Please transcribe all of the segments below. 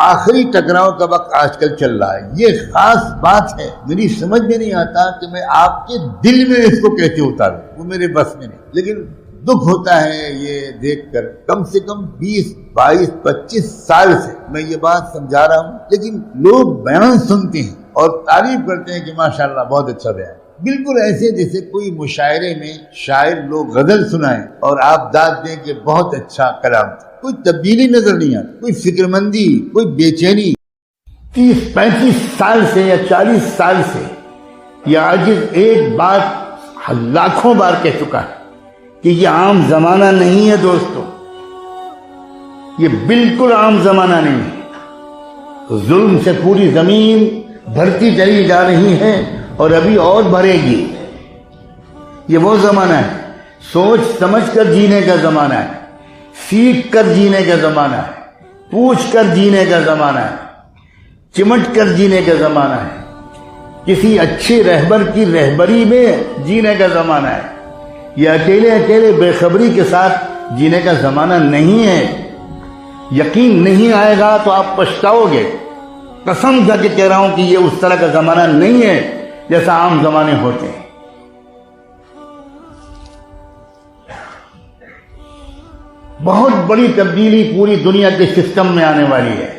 آخری ٹکراؤ کا وقت آج کل چل رہا ہے. یہ خاص بات ہے, میری سمجھ میں نہیں آتا کہ میں آپ کے دل میں اس کو کیسے اتاروں, وہ میرے بس میں نہیں. لیکن دکھ ہوتا ہے یہ دیکھ کر, کم سے کم 20 22 25 سال سے میں یہ بات سمجھا رہا ہوں, لیکن لوگ بیان سنتے ہیں اور تعریف کرتے ہیں کہ ماشاءاللہ بہت اچھا بیان. بالکل ایسے جیسے کوئی مشاعرے میں شاعر لوگ غزل سنائیں اور آپ داد دیں کہ بہت اچھا کلام تھا. کوئی تبدیلی نظر نہیں آتی, کوئی فکر مندی, کوئی بے چینی. 30-35 سال سے یا 40 سال سے یہ عاجز ایک بات لاکھوں بار کہہ چکا ہے کہ یہ عام زمانہ نہیں ہے دوستو, یہ بالکل عام زمانہ نہیں ہے. ظلم سے پوری زمین بھرتی چلی جا رہی ہے اور ابھی اور بھرے گی. یہ وہ زمانہ ہے, سوچ سمجھ کر جینے کا زمانہ ہے, سیکھ کر جینے کا زمانہ ہے, پوچھ کر جینے کا زمانہ ہے, چمٹ کر جینے کا زمانہ ہے, کسی اچھے رہبر کی رہبری میں جینے کا زمانہ ہے. یہ اکیلے اکیلے بے خبری کے ساتھ جینے کا زمانہ نہیں ہے. یقین نہیں آئے گا تو آپ پچھتاؤ گے. قسم کھا کے کہہ رہا ہوں کہ یہ اس طرح کا زمانہ نہیں ہے جیسا عام زمانے ہوتے ہیں. بہت بڑی تبدیلی پوری دنیا کے سسٹم میں آنے والی ہے.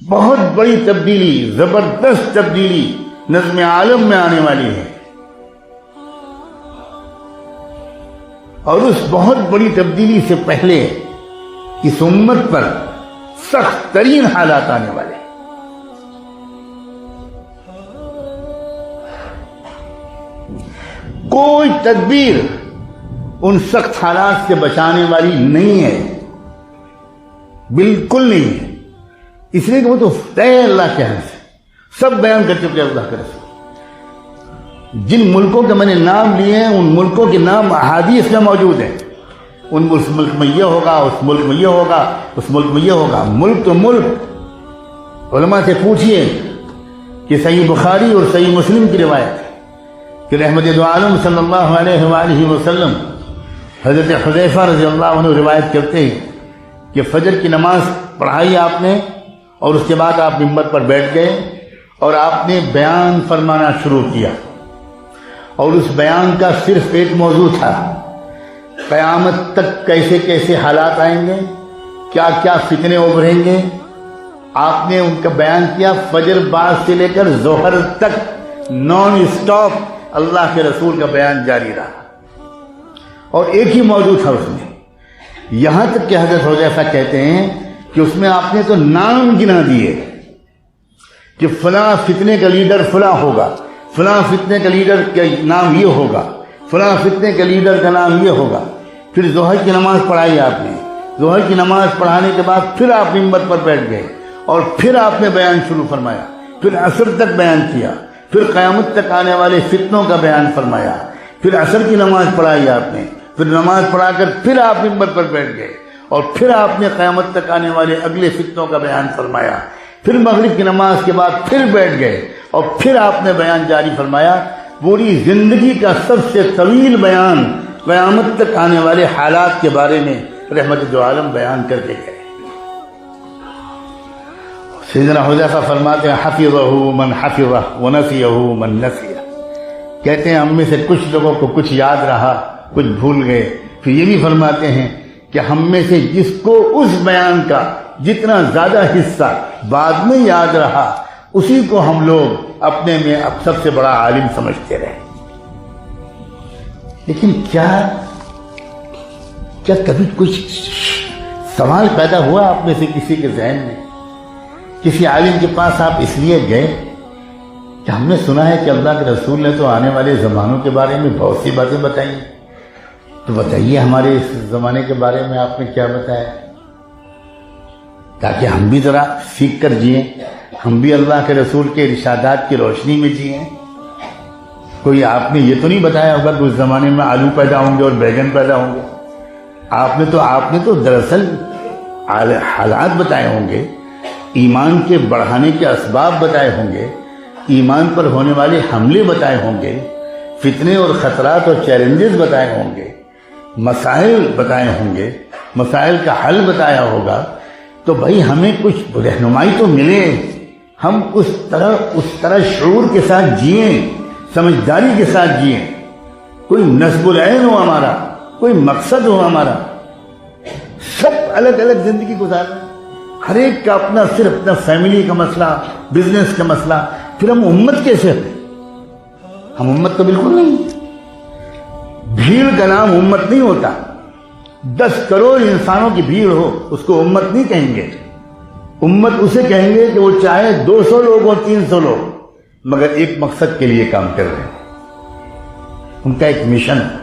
بہت بڑی تبدیلی, زبردست تبدیلی نظم عالم میں آنے والی ہے. اور اس بہت بڑی تبدیلی سے پہلے اس امت پر سخت ترین حالات آنے والے ہیں. کوئی تدبیر ان سخت حالات سے بچانے والی نہیں ہے, بالکل نہیں ہے. اس لیے کہ وہ تو طے اللہ کے ہاں سے سب بیان کر چکے اللہ کے رسول. جن ملکوں کے میں نے نام لیے ہیں ان ملکوں کے نام احادیث میں موجود ہیں. اس ملک میں یہ ہوگا, اس ملک میں یہ ہوگا, اس ملک میں یہ ہوگا. ملک تو ملک. علماء سے پوچھئے کہ صحیح بخاری اور صحیح مسلم کی روایت ہے کہ رحمت دو عالم صلی اللہ علیہ وآلہ وسلم حضرت حذیفہ رضی اللہ عنہ روایت کرتے ہیں کہ فجر کی نماز پڑھائی آپ نے اور اس کے بعد آپ ممبر پر بیٹھ گئے اور آپ نے بیان فرمانا شروع کیا. اور اس بیان کا صرف ایک موضوع تھا, قیامت تک کیسے کیسے حالات آئیں گے, کیا کیا فتنے ابھریں گے. آپ نے ان کا بیان کیا. فجر بعد سے لے کر ظہر تک نان اسٹاپ اللہ کے رسول کا بیان جاری رہا اور ایک ہی موضوع تھا اس میں. یہاں تک کہ حضرت حذیفہ کہتے ہیں کہ اس میں آپ نے تو نام گنا دیے کہ فلاں فتنے کا لیڈر فلاں ہوگا, فلاں فتنے کا لیڈر کا نام یہ ہوگا, فلاں فتنے کا لیڈر کا نام یہ ہوگا. پھر ظہر کی نماز پڑھائی آپ نے. ظہر کی نماز پڑھانے کے بعد پھر آپ ممبر پر بیٹھ گئے اور پھر آپ نے بیان شروع فرمایا. پھر عصر تک بیان کیا. پھر قیامت تک آنے والے فتنوں کا بیان فرمایا. پھر عصر کی نماز پڑھائی آپ نے. پھر نماز پڑھا کر پھر آپ ممبر پر بیٹھ گئے اور پھر آپ نے قیامت تک آنے والے اگلے فتنوں کا بیان فرمایا. پھر مغرب کی نماز کے بعد پھر بیٹھ گئے اور پھر آپ نے بیان جاری فرمایا. پوری زندگی کا سب سے طویل بیان قیامت تک آنے والے حالات کے بارے میں رحمت دو عالم بیان کر کے گئے. سیدنا حذیفہ فرماتے ہیں حفظہ من حفظہ ونسیہ من نسیہ. کہتے ہیں ہم میں سے کچھ لوگوں کو کچھ یاد رہا, کچھ بھول گئے. پھر یہ بھی فرماتے ہیں کہ ہم میں سے جس کو اس بیان کا جتنا زیادہ حصہ بعد میں یاد رہا اسی کو ہم لوگ اپنے میں اب سب سے بڑا عالم سمجھتے رہے. لیکن کیا کبھی کچھ سوال پیدا ہوا آپ میں سے کسی کے ذہن میں؟ کسی عالم کے پاس آپ اس لیے گئے کہ ہم نے سنا ہے کہ اللہ کے رسول نے تو آنے والے زمانوں کے بارے میں بہت سی باتیں بتائی, تو بتائیے ہمارے اس زمانے کے بارے میں آپ نے کیا بتایا, تاکہ ہم بھی ذرا سیکھ کر جئیں, ہم بھی اللہ کے رسول کے ارشادات کی روشنی میں جئیں. کوئی آپ نے یہ تو نہیں بتایا ہوگا کہ اس زمانے میں آلو پیدا ہوں گے اور بیگن پیدا ہوں گے. آپ نے تو دراصل حالات بتائے ہوں گے, ایمان کے بڑھانے کے اسباب بتائے ہوں گے, ایمان پر ہونے والے حملے بتائے ہوں گے, فتنے اور خطرات اور چیلنجز بتائے ہوں گے, مسائل بتائے ہوں گے, مسائل کا حل بتایا ہوگا. تو بھائی ہمیں کچھ رہنمائی تو ملے، ہم اس طرح شعور کے ساتھ جئیں، سمجھداری کے ساتھ جئیں، کوئی نصب العین ہو ہمارا، کوئی مقصد ہو ہمارا. سب الگ الگ زندگی گزار رہے ہیں، ہر ایک کا اپنا صرف اپنا فیملی کا مسئلہ، بزنس کا مسئلہ. پھر ہم امت کیسے ہیں؟ ہم امت تو بالکل نہیں. بھیڑ کا نام امت نہیں ہوتا. 10 کروڑ انسانوں کی بھیڑ ہو اس کو امت نہیں کہیں گے. امت اسے کہیں گے کہ وہ چاہے 200 لوگ اور 300 لوگ، مگر ایک مقصد کے لیے کام کر رہے ہیں. ان کا ایک مشن ہے.